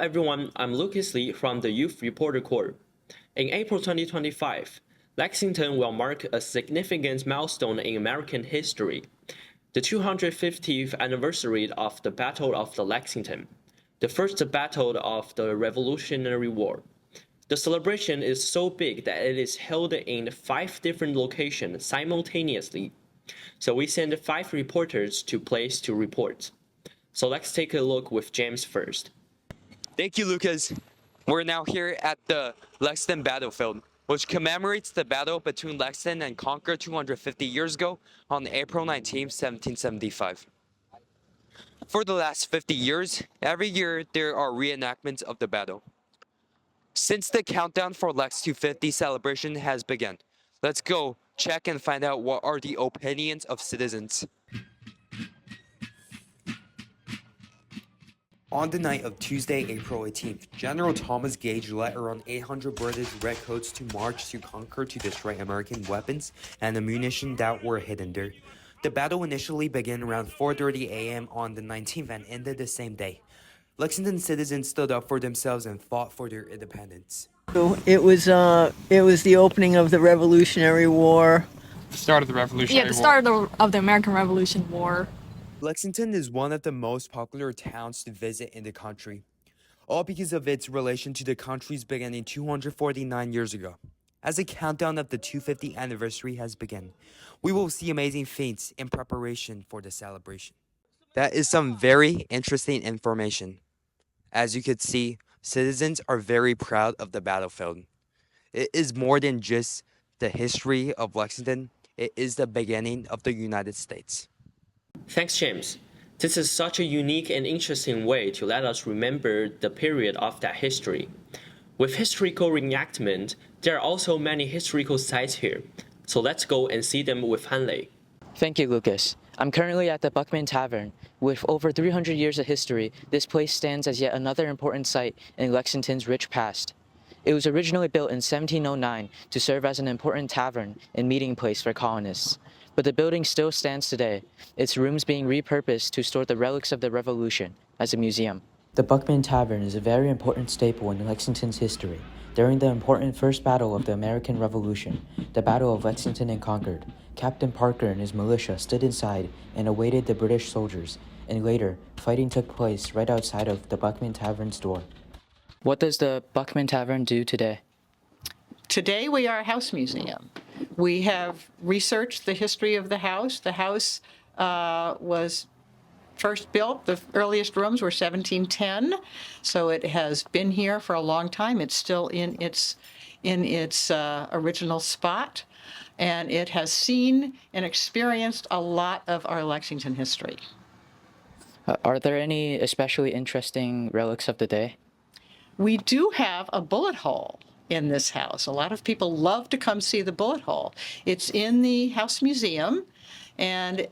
everyone, I'm Lucas Lee from the Youth Reporter Corps. In April 2025, Lexington will mark a significant milestone in American history, the 250th anniversary of the Battle of the Lexington, the first battle of the Revolutionary War. The celebration is so big that it is held in 5 different locations simultaneously. So we send 5 reporters to place to report. So let's take a look with James first. Thank you, Lucas. We're now here at the Lexington battlefield, which commemorates the battle between Lexington and Concord 250 years ago on April 19, 1775. For the last 50 years, every year there are reenactments of the battle. Since the countdown for Lex250 celebration has begun, let's go check and find out what are the opinions of citizens. On the night of Tuesday, April 18th, General Thomas Gage led around 800 British redcoats to march to Concord to destroy American weapons and ammunition that were hidden there. The battle initially began around 4:30 a.m. on the 19th and ended the same day. Lexington citizens stood up for themselves and fought for their independence. It was the opening of the Revolutionary War. The start of the Revolutionary War. Yeah, the start of the American Revolution War. Lexington is one of the most popular towns to visit in the country, all because of its relation to the country's beginning 249 years ago. As the countdown of the 250th anniversary has begun, we will see amazing feats in preparation for the celebration. That is some very interesting information. As you could see, citizens are very proud of the battlefield. It is more than just the history of Lexington, it is the beginning of the United States. Thanks, James. This is such a unique and interesting way to let us remember the period of that history. With historical reenactment, there are also many historical sites here. So let's go and see them with Hanlei. Thank you, Lucas. I'm currently at the Buckman Tavern. With over 300 years of history, this place stands as yet another important site in Lexington's rich past. It was originally built in 1709 to serve as an important tavern and meeting place for colonists. But the building still stands today, its rooms being repurposed to store the relics of the Revolution as a museum. The Buckman Tavern is a very important staple in Lexington's history. During the important first battle of the American Revolution, the Battle of Lexington and Concord, Captain Parker and his militia stood inside and awaited the British soldiers, and later, fighting took place right outside of the Buckman Tavern's door. What does the Buckman Tavern do today? Today we are a house museum. We have researched the history of the house. The house was first built, the earliest rooms were 1710, so it has been here for a long time. It's still in its original spot, and it has seen and experienced a lot of our Lexington history. Are there any especially interesting relics of the day? We do have a bullet hole in this house. A lot of people love to come see the bullet hole. It's in the House Museum, and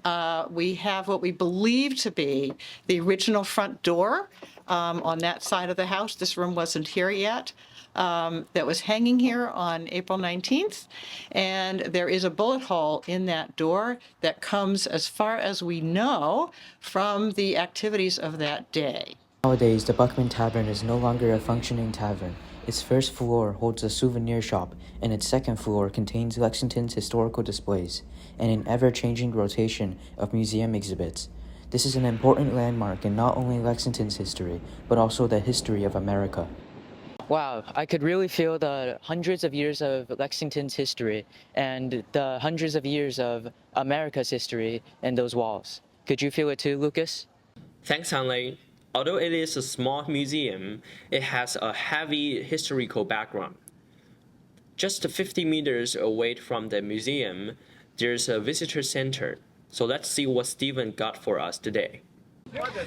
we have what we believe to be the original front door on that side of the house. This room wasn't here yet. That was hanging here on April 19th, and there is a bullet hole in that door that comes, as far as we know, from the activities of that day. Nowadays, the Buckman Tavern is no longer a functioning tavern. Its first floor holds a souvenir shop, and its second floor contains Lexington's historical displays and an ever-changing rotation of museum exhibits. This is an important landmark in not only Lexington's history, but also the history of America. Wow, I could really feel the hundreds of years of Lexington's history and the hundreds of years of America's history in those walls. Could you feel it too, Lucas? Thanks, Hanlei. Although it is a small museum, it has a heavy historical background. Just 50 meters away from the museum, there's a visitor center. So let's see what Steven got for us today.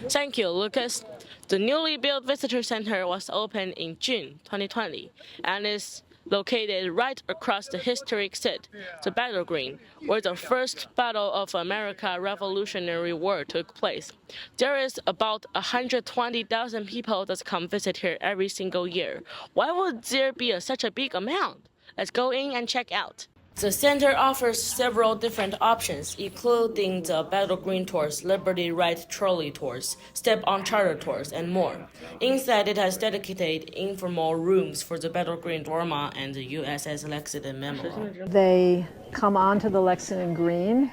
Thank you, Lucas. The newly built visitor center was opened in June 2020 and is located right across the historic site, the Battle Green, where the first Battle of America Revolutionary War took place. There is about 120,000 people that come visit here every single year. Why would there be such a big amount? Let's go in and check out. The center offers several different options, including the Battle Green tours, Liberty Ride trolley tours, step-on charter tours, and more. Inside, it has dedicated informal rooms for the Battle Green Dora and the USS Lexington Memorial. They come onto the Lexington Green,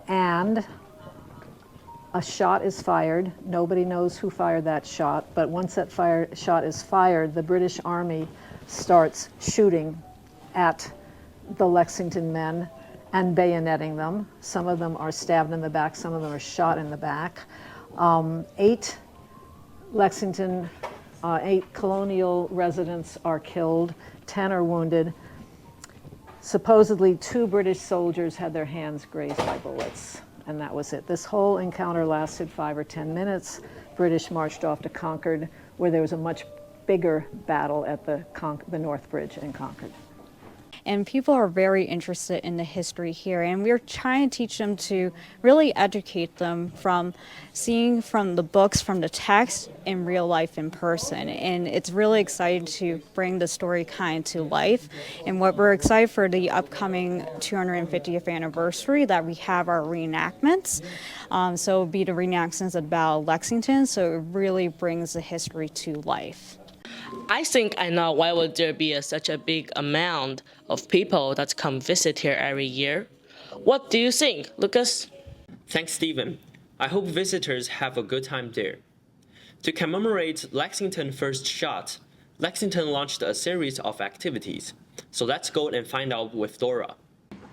and a shot is fired. Nobody knows who fired that shot, but once that shot is fired, the British Army starts shooting at the Lexington men and bayoneting them. Some of them are stabbed in the back, some of them are shot in the back. 8 colonial residents are killed, 10 are wounded. Supposedly 2 British soldiers had their hands grazed by bullets, and that was it. This whole encounter lasted 5 or 10 minutes. British marched off to Concord, where there was a much bigger battle at the North Bridge in Concord. And people are very interested in the history here, and we're trying to teach them to really educate them from seeing from the books, from the text, in real life in person. And it's really exciting to bring the story kind to life. And what we're excited for the upcoming 250th anniversary, that we have our reenactments. So it'll be the reenactments about Lexington, so it really brings the history to life. I think I know why would there be such a big amount of people that come visit here every year. What do you think, Lucas? Thanks, Stephen. I hope visitors have a good time there. To commemorate Lexington's first shot, Lexington launched a series of activities. So let's go and find out with Dora.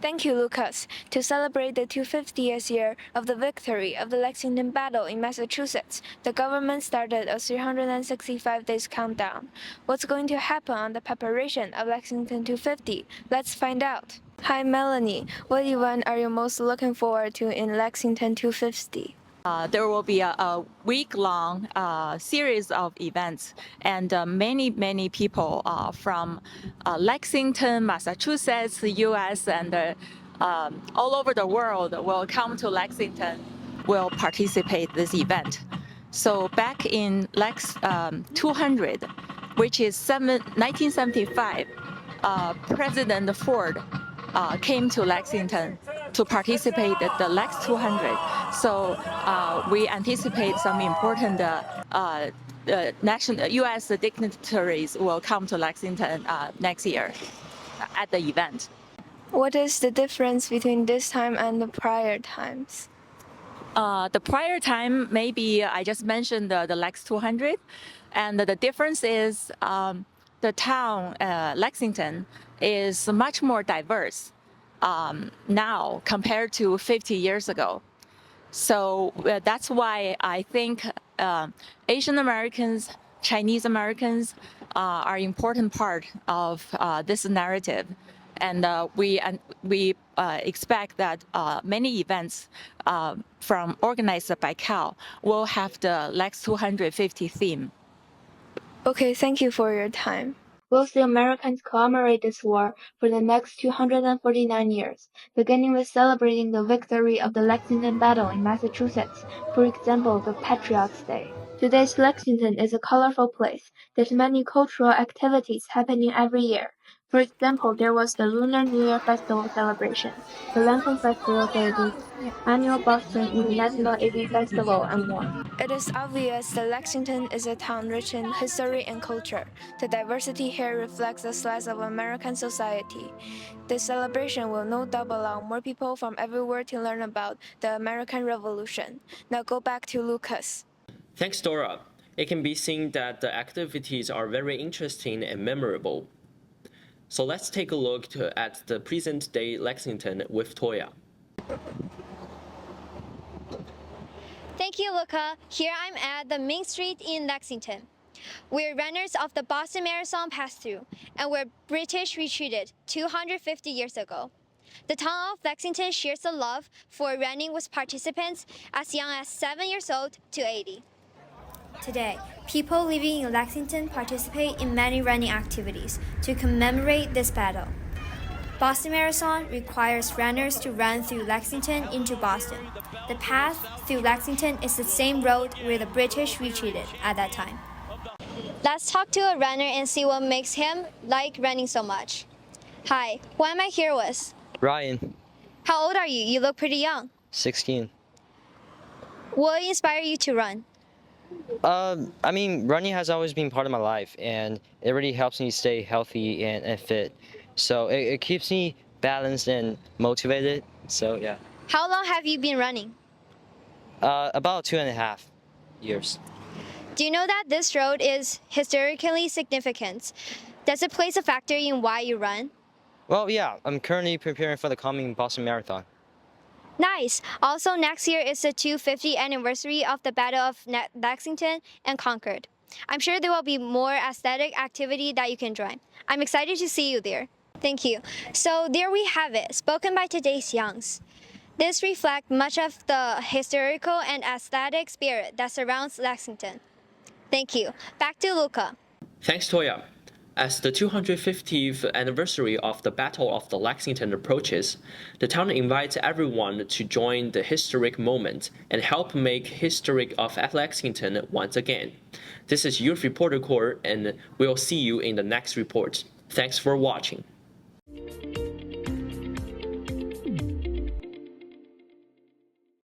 Thank you, Lucas. To celebrate the 250th year of the victory of the Lexington Battle in Massachusetts, the government started a 365 days countdown. What's going to happen on the preparation of Lexington 250? Let's find out. Hi, Melanie. What event are you most looking forward to in Lexington 250? There will be a week-long series of events, and many people from Lexington, Massachusetts, the U.S., and all over the world will come to Lexington, will participate in this event. So back in Lex 200, which is 1975, President Ford came to Lexington to participate at the Lex 200. So we anticipate some important national U.S. dignitaries will come to Lexington next year at the event. What is the difference between this time and the prior times? The prior time, maybe I just mentioned the Lex 200, and the difference is the town, Lexington, is much more diverse now compared to 50 years ago. So that's why I think Asian Americans, Chinese Americans are an important part of this narrative. And we expect that many events from organized by Cal will have the Lex 250 theme. Okay, thank you for your time. Will the Americans commemorate this war for the next 249 years, beginning with celebrating the victory of the Lexington Battle in Massachusetts, for example, the Patriots' Day. Today's Lexington is a colorful place. There's many cultural activities happening every year. For example, there was the Lunar New Year Festival celebration, the Lantern Festival service, annual Boston International AV Festival, and more. It is obvious that Lexington is a town rich in history and culture. The diversity here reflects the slice of American society. This celebration will no doubt allow more people from everywhere to learn about the American Revolution. Now go back to Lucas. Thanks, Dora. It can be seen that the activities are very interesting and memorable. So let's take a look at the present-day Lexington with Tuoya. Thank you, Luca. Here I'm at the Main Street in Lexington. We're runners of the Boston Marathon pass-through, and we're British retreated 250 years ago. The town of Lexington shares a love for running with participants as young as 7 years old to 80. Today, people living in Lexington participate in many running activities to commemorate this battle. Boston Marathon requires runners to run through Lexington into Boston. The path through Lexington is the same road where the British retreated at that time. Let's talk to a runner and see what makes him like running so much. Hi, who am I here with? Ryan, How old are you? You look pretty young. 16. What inspired you to run? I mean, running has always been part of my life, and it really helps me stay healthy and fit. So it keeps me balanced and motivated. So yeah. How long have you been running? About 2.5 years. Do you know that this road is historically significant? Does it play a factor in why you run? Well, yeah, I'm currently preparing for the coming Boston Marathon. Nice. Also, next year is the 250th anniversary of the Battle of Lexington and Concord. I'm sure there will be more aesthetic activity that you can join. I'm excited to see you there. Thank you. So there we have it, spoken by today's youngs. This reflects much of the historical and aesthetic spirit that surrounds Lexington. Thank you. Back to Luca. Thanks, Tuoya. As the 250th anniversary of the Battle of the Lexington approaches, the town invites everyone to join the historic moment and help make history of Lexington once again. This is Youth Reporter Corps, and we'll see you in the next report. Thanks for watching.